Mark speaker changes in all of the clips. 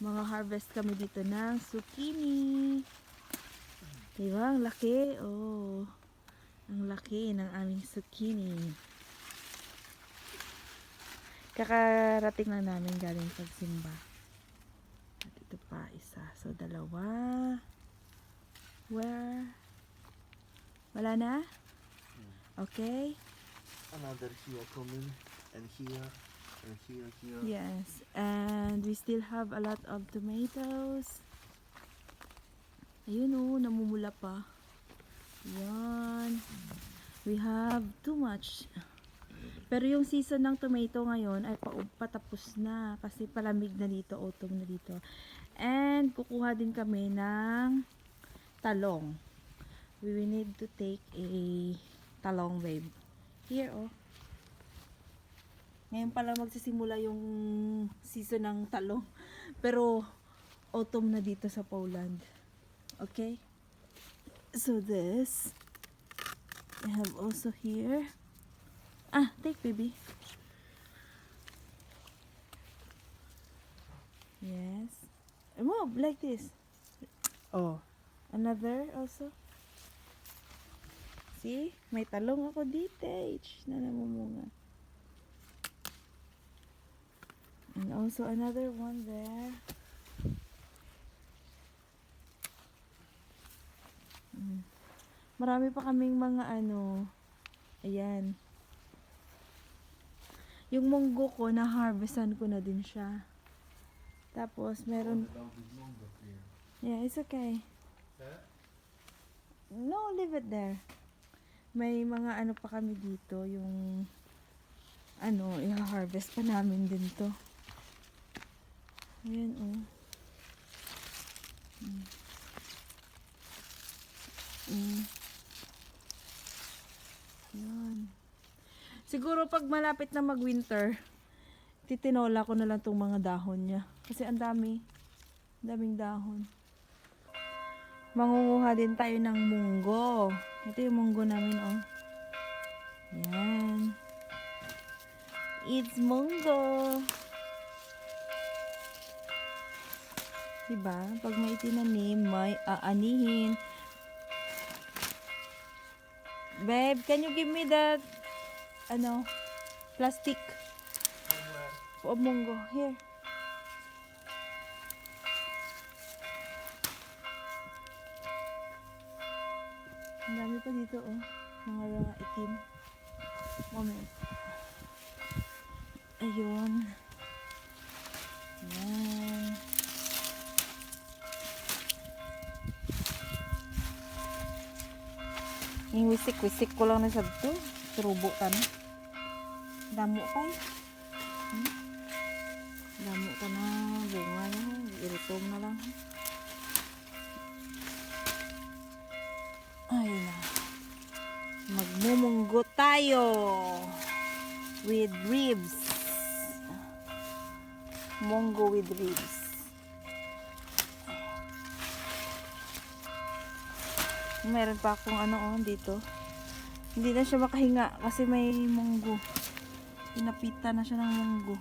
Speaker 1: Mga harvest kami dito ng zucchini. Diba? Ang laki. Oh. Ang laki ng aming zucchini. Kakarating lang namin galing pagsimba. At ito pa isa. So, dalawa. Where? Wala na? Okay.
Speaker 2: Another here coming, and here, and here, here.
Speaker 1: Yes. And we still have a lot of tomatoes. Ayun oh, namumula pa. Yan. We have too much. Pero yung season ng tomato ngayon ay patapos na kasi palamig na dito, autumn na dito. And kukuha din kami ng talong. We will need to take a talong, babe. Here, oh. Ngayon pala magsisimula yung season ng talong. Pero autumn na dito sa Poland. Okay? So this, I have also here. Ah, take baby. Yes. Move like this. Oh, another also. See? May talong ako dito. Na namumunga. And also another one there. Marami pa kaming mga ano. Ayan. Yung munggo ko, na-harvestan ko na din siya. Tapos, meron... Yeah, it's okay. No, leave it there. May mga ano pa kami dito, yung ano, i-harvest pa namin din to. Ayan, oh. Ayan. Siguro pag malapit na mag-winter, titinola ko na lang tong mga dahon niya. Kasi ang daming dahon. Mangunguha din tayo ng munggo. Ito yung munggo namin, oh. Yan. It's munggo. Diba? Pag may tinanim, may aanihin. Babe, can you give me that, ano, plastic? O munggo. Here. Ang dami pa dito, oh. Mga itim. Moment. Ayun. Yan. Yung wisik ko lang na sa ito. Turubo ka na. Damo pa eh. Damo ka na. Bunga na. Iritong na lang. Ay na. Magmumunggo tayo. With ribs. Munggo with ribs. Meron pa akong ano oh, dito. Hindi na siya makahinga kasi may munggo. Pinapita na siya ng munggo.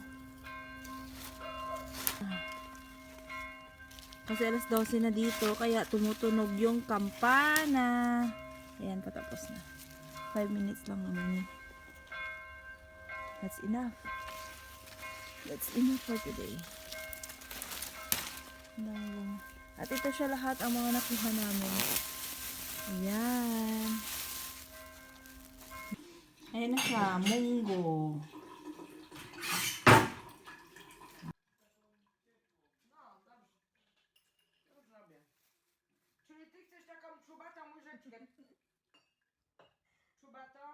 Speaker 1: Kasi alas 12 na dito kaya tumutunog yung kampana. Ayan, patapos na. 5 minutes lang naman yun. That's enough. That's enough for today. At ito siya lahat ang mga nakuha namin. Ayan. Ayan na siya, munggo.
Speaker 3: Czyli ty chcesz taką czubatą łyżeczkę? Czubatą?